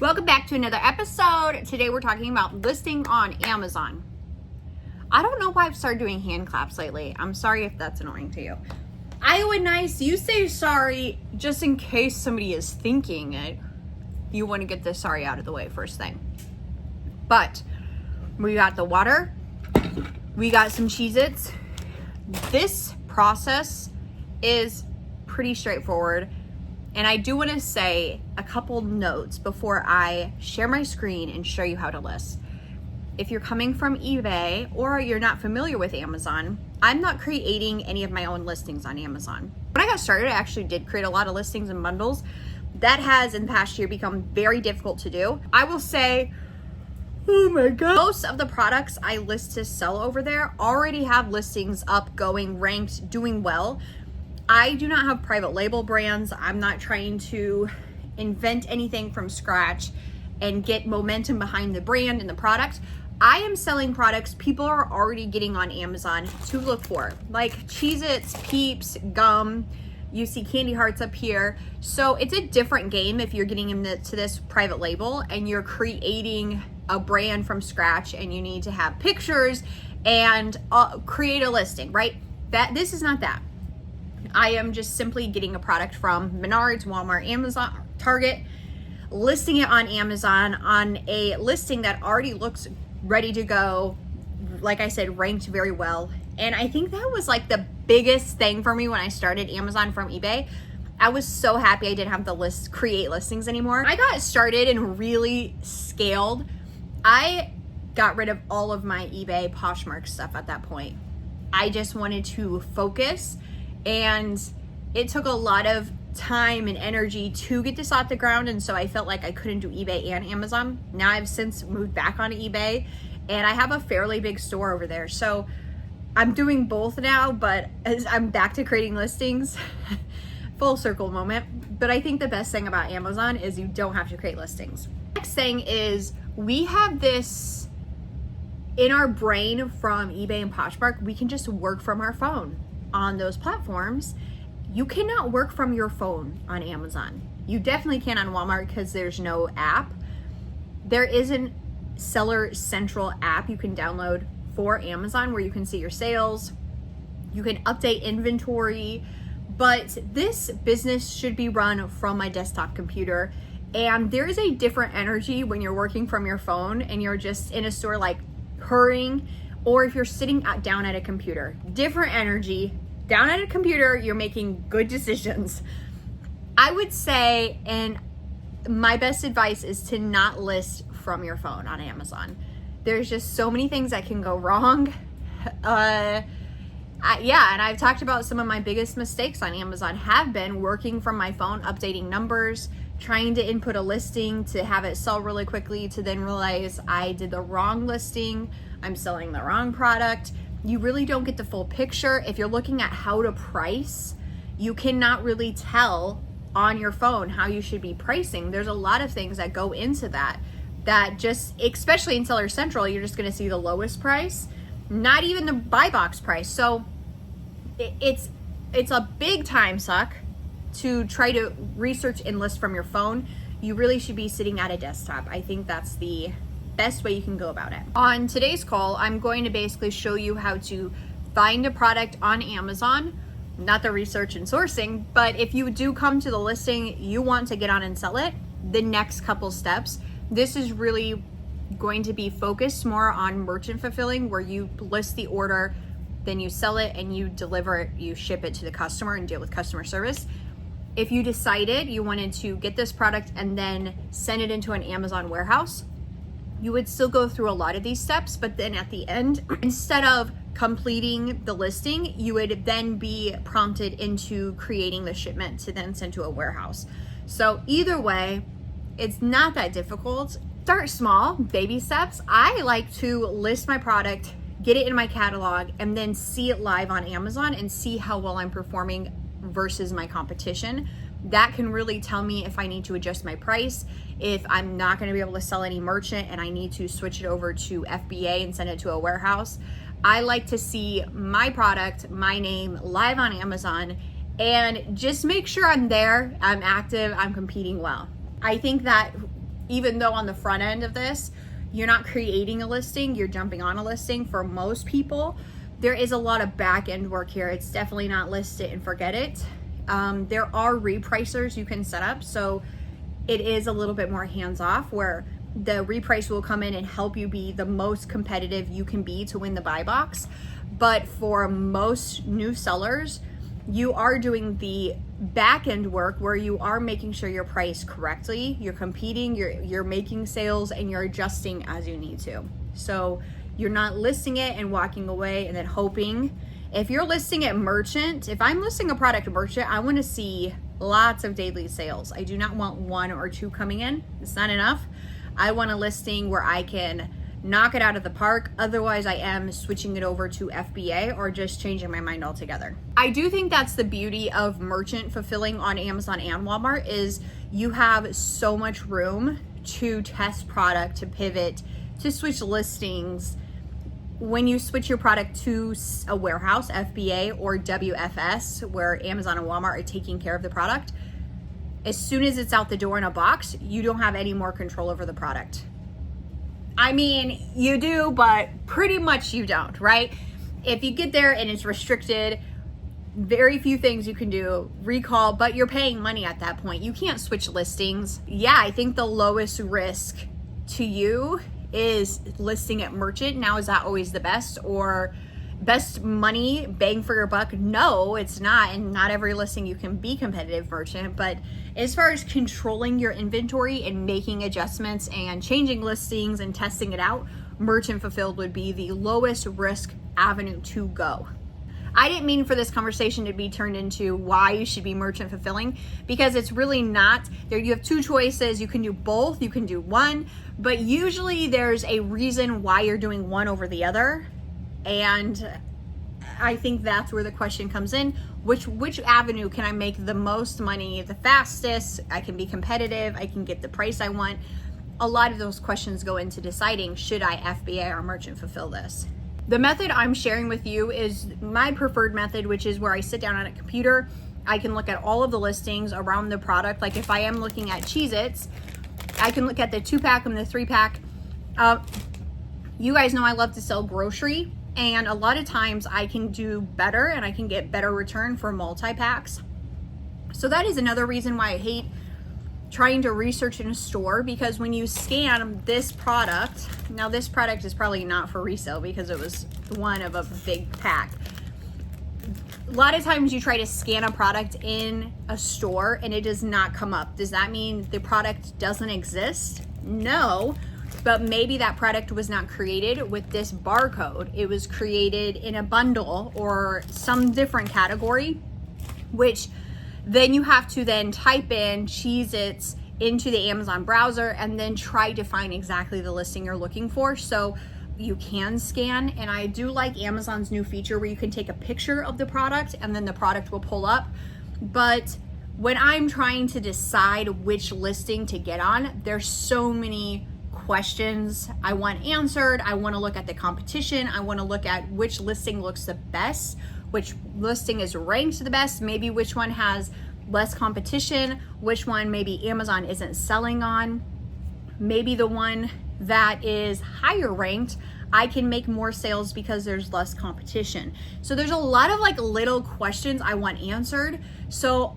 Welcome back to another episode. Today we're talking about listing on Amazon. I don't know why I've started doing hand claps lately. I'm sorry if that's annoying to you. Iowa Nice, you say sorry just in case somebody is thinking it. You want to get the sorry out of the way first thing. But we got the water. We got some Cheez-Its. This process is pretty straightforward. And I do want to say a couple notes before I share my screen and show you how to list. If you're coming from eBay or you're not familiar with Amazon, I'm not creating any of my own listings on Amazon. When I got started, I actually did create a lot of listings and bundles. That has in the past year become very difficult to do. I will say, oh my God. Most of the products I list to sell over there already have listings up, going, ranked, doing well. I do not have private label brands. I'm not trying to invent anything from scratch and get momentum behind the brand and the product. I am selling products people are already getting on Amazon to look for, like Cheez-Its, Peeps, gum. You see candy hearts up here. So it's a different game if you're getting into this private label and you're creating a brand from scratch and you need to have pictures and create a listing, right? This is not that. I am just simply getting a product from Menards, Walmart, Amazon, Target, listing it on Amazon on a listing that already looks ready to go. Like I said, ranked very well. And I think that was like the biggest thing for me when I started Amazon from eBay. I was so happy I didn't have to create listings anymore. I got started and really scaled. I got rid of all of my eBay Poshmark stuff at that point. I just wanted to focus. And it took a lot of time and energy to get this off the ground. And so I felt like I couldn't do eBay and Amazon. Now I've since moved back onto eBay and I have a fairly big store over there. So I'm doing both now, but as I'm back to creating listings, full circle moment. But I think the best thing about Amazon is you don't have to create listings. Next thing is we have this in our brain from eBay and Poshmark. We can just work from our phone. On those platforms, you cannot work from your phone on Amazon. You definitely can on Walmart because there's no app. There is a Seller Central app you can download for Amazon where you can see your sales. You can update inventory, but this business should be run from my desktop computer. And there is a different energy when you're working from your phone and you're just in a store like hurrying, or if you're sitting down at a computer. Different energy. Down at a computer, you're making good decisions. I would say, and my best advice is to not list from your phone on Amazon. There's just so many things that can go wrong. And I've talked about some of my biggest mistakes on Amazon have been working from my phone, updating numbers, trying to input a listing to have it sell really quickly, to then realize I did the wrong listing, I'm selling the wrong product. You really don't get the full picture. If you're looking at how to price, you cannot really tell on your phone how you should be pricing. There's a lot of things that go into that just, especially in Seller Central, you're just gonna see the lowest price, not even the buy box price. So it's a big time suck to try to research and list from your phone. You really should be sitting at a desktop. I think that's the best way you can go about it. On today's call, I'm going to basically show you how to find a product on Amazon, not the research and sourcing, but if you do come to the listing, you want to get on and sell it, the next couple steps. This is really going to be focused more on merchant fulfilling, where you list the order, then you sell it and you deliver it, you ship it to the customer and deal with customer service. If you decided you wanted to get this product and then send it into an Amazon warehouse, you would still go through a lot of these steps, but then at the end, instead of completing the listing, you would then be prompted into creating the shipment to then send to a warehouse. So either way, it's not that difficult. Start small, baby steps. I like to list my product, get it in my catalog, and then see it live on Amazon and see how well I'm performing versus my competition. That can really tell me if I need to adjust my price, if I'm not going to be able to sell any merchant and I need to switch it over to FBA and send it to a warehouse. I like to see my product, my name live on Amazon, and just make sure I'm there, I'm active, I'm competing well. I think that even though on the front end of this, you're not creating a listing, you're jumping on a listing for most people, there is a lot of back end work here. It's definitely not list it and forget it. There are repricers you can set up, so it is a little bit more hands off, where the reprice will come in and help you be the most competitive you can be to win the buy box. But for most new sellers, you are doing the back end work where you are making sure you're priced correctly, you're competing, you're making sales, and you're adjusting as you need to. So you're not listing it and walking away and then hoping. If you're listing it merchant, if I'm listing a product merchant, I want to see lots of daily sales. I do not want 1 or 2 coming in. It's not enough. I want a listing where I can knock it out of the park. Otherwise, I am switching it over to FBA or just changing my mind altogether. I do think that's the beauty of merchant fulfilling on Amazon and Walmart, is you have so much room to test product, to pivot, to switch listings. When you switch your product to a warehouse, FBA or WFS, where Amazon and Walmart are taking care of the product, as soon as it's out the door in a box, you don't have any more control over the product. I mean, you do, but pretty much you don't, right? If you get there and it's restricted, very few things you can do, recall, but you're paying money at that point. You can't switch listings. Yeah, I think the lowest risk to you is listing at merchant. Now, is that always the best or best money bang for your buck? No, it's not. And not every listing you can be competitive merchant. But as far as controlling your inventory and making adjustments and changing listings and testing it out, merchant fulfilled would be the lowest risk avenue to go. I didn't mean for this conversation to be turned into why you should be merchant fulfilling, because it's really not. There you have 2 choices. You can do both, you can do one, but usually there's a reason why you're doing one over the other. And I think that's where the question comes in. Which avenue can I make the most money the fastest? I can be competitive, I can get the price I want. A lot of those questions go into deciding, should I FBA or merchant fulfill this? The method I'm sharing with you is my preferred method, which is where I sit down on a computer. I can look at all of the listings around the product. Like if I am looking at Cheez-Its, I can look at the 2-pack and the 3-pack. You guys know I love to sell grocery, and a lot of times I can do better and I can get better return for multi-packs. So that is another reason why I hate trying to research in a store, because when you scan this product, now this product is probably not for resale because it was one of a big pack. A lot of times you try to scan a product in a store and it does not come up. Does that mean the product doesn't exist? No, but maybe that product was not created with this barcode. It was created in a bundle or some different category, which then you have to then type in Cheez-Its into the Amazon browser and then try to find exactly the listing you're looking for. So you can scan, and I do like Amazon's new feature where you can take a picture of the product and then the product will pull up. But when I'm trying to decide which listing to get on, there's so many questions I want answered. I want to look at the competition. I want to look at which listing looks the best, which listing is ranked the best, maybe which one has less competition, which one maybe Amazon isn't selling on, maybe the one that is higher ranked, I can make more sales because there's less competition. So there's a lot of like little questions I want answered. So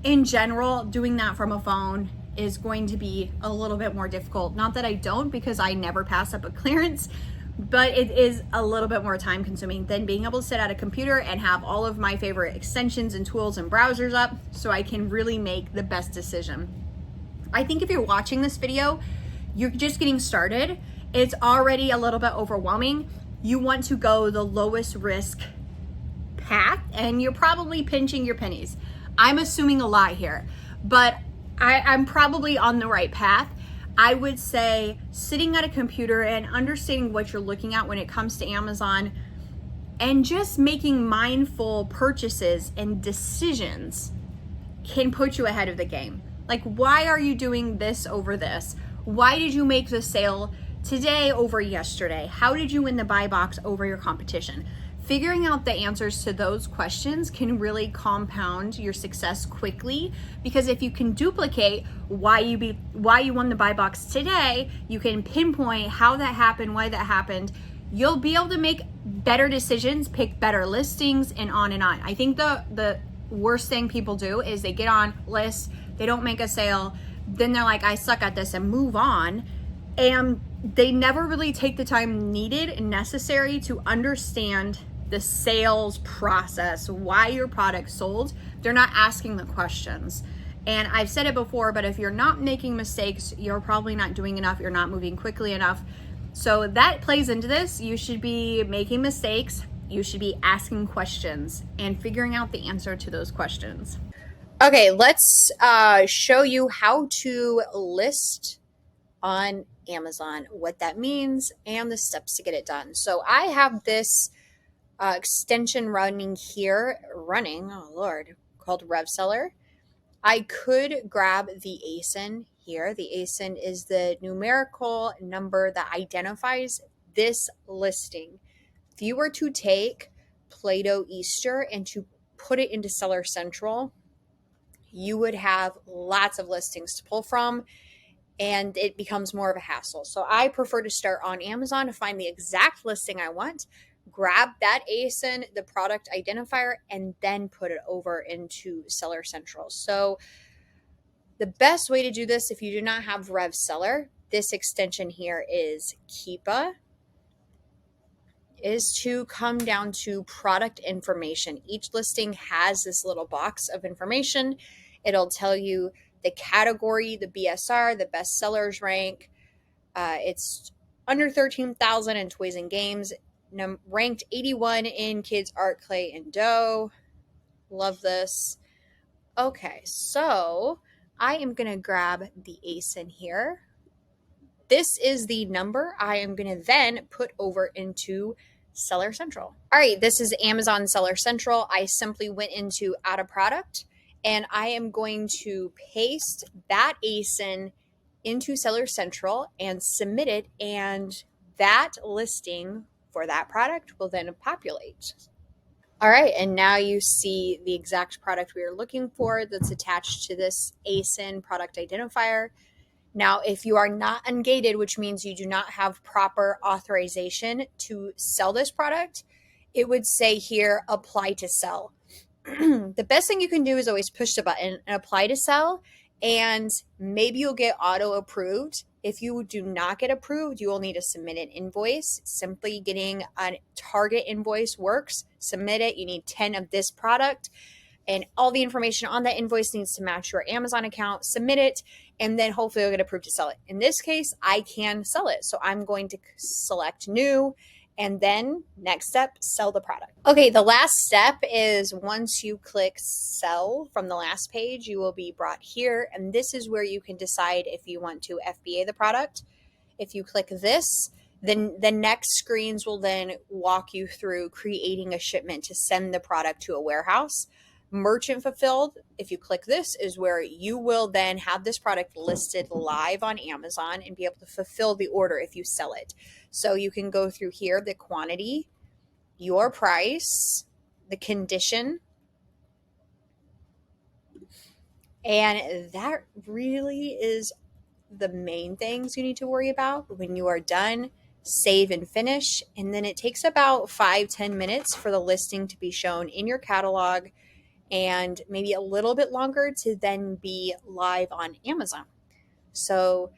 in general, doing that from a phone is going to be a little bit more difficult. Not that I don't, because I never pass up a clearance, but it is a little bit more time consuming than being able to sit at a computer and have all of my favorite extensions and tools and browsers up so I can really make the best decision. I think if you're watching this video, you're just getting started. It's already a little bit overwhelming. You want to go the lowest risk path and you're probably pinching your pennies. I'm assuming a lot here, but I'm probably on the right path. I would say sitting at a computer and understanding what you're looking at when it comes to Amazon and just making mindful purchases and decisions can put you ahead of the game. Like, why are you doing this over this? Why did you make the sale today over yesterday? How did you win the buy box over your competition? Figuring out the answers to those questions can really compound your success quickly, because if you can duplicate why you won the buy box today, you can pinpoint how that happened, why that happened. You'll be able to make better decisions, pick better listings, and on and on. I think the worst thing people do is they get on lists, they don't make a sale, then they're like, I suck at this, and move on. And they never really take the time needed and necessary to understand the sales process, why your product sold. They're not asking the questions. And I've said it before, but if you're not making mistakes, you're probably not doing enough, you're not moving quickly enough. So that plays into this. You should be making mistakes, you should be asking questions and figuring out the answer to those questions. Okay, let's show you how to list on Amazon, what that means, and the steps to get it done. So I have this extension running, oh Lord, called RevSeller. I could grab the ASIN here. The ASIN is the numerical number that identifies this listing. If you were to take Play-Doh Easter and to put it into Seller Central, you would have lots of listings to pull from, and it becomes more of a hassle. So I prefer to start on Amazon to find the exact listing I want, grab that ASIN, the product identifier, and then put it over into Seller Central. So the best way to do this, if you do not have RevSeller, this extension here is Keepa, is to come down to product information. Each listing has this little box of information. It'll tell you the category, the BSR, the best sellers rank. It's under 13,000 in toys and games. Ranked 81 in kids, art, clay, and dough. Love this. Okay, so I am going to grab the ASIN here. This is the number I am going to then put over into Seller Central. All right, this is Amazon Seller Central. I simply went into Add a Product, and I am going to paste that ASIN into Seller Central and submit it, and that listing for that product will then populate. All right, and now you see the exact product we are looking for that's attached to this ASIN product identifier. Now, if you are not ungated, which means you do not have proper authorization to sell this product, it would say here, apply to sell. The best thing you can do is always push the button and apply to sell, and maybe you'll get auto approved. If you do not get approved, you will need to submit an invoice. Simply getting a target invoice works. Submit it. You need 10 of this product, and all the information on that invoice needs to match your Amazon account. Submit it, and then hopefully you'll get approved to sell it. In this case, I can sell it. So I'm going to select new, and then next step, sell the product. Okay, the last step is once you click sell from the last page, you will be brought here, and this is where you can decide if you want to FBA the product. If you click this, then the next screens will then walk you through creating a shipment to send the product to a warehouse. Merchant fulfilled, if you click this, is where you will then have this product listed live on Amazon and be able to fulfill the order if you sell it. So you can go through here, the quantity, your price, the condition, and that really is the main things you need to worry about. When you are done, save and finish, and then it takes about 5-10 minutes for the listing to be shown in your catalog, and maybe a little bit longer to then be live on Amazon. So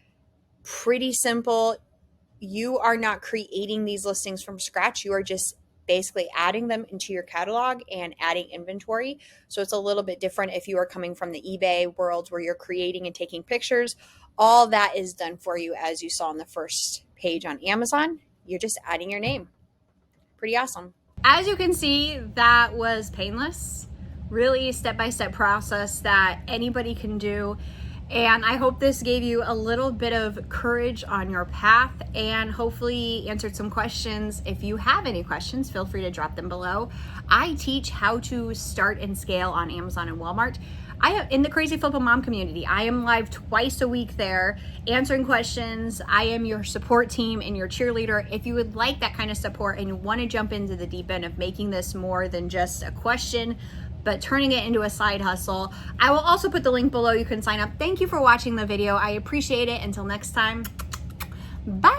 pretty simple. You are not creating these listings from scratch. You are just basically adding them into your catalog and adding inventory. So it's a little bit different if you are coming from the eBay world where you're creating and taking pictures. All that is done for you, as you saw on the first page on Amazon. You're just adding your name. Pretty awesome. As you can see, that was painless. Really step-by-step process that anybody can do. And I hope this gave you a little bit of courage on your path and hopefully answered some questions. If you have any questions, feel free to drop them below. I teach how to start and scale on Amazon and Walmart. in the Crazy Flippa Mom community. I am live twice a week there, answering questions. I am your support team and your cheerleader. If you would like that kind of support and you want to jump into the deep end of making this more than just a question, but turning it into a side hustle, I will also put the link below. You can sign up. Thank you for watching the video. I appreciate it. Until next time, bye.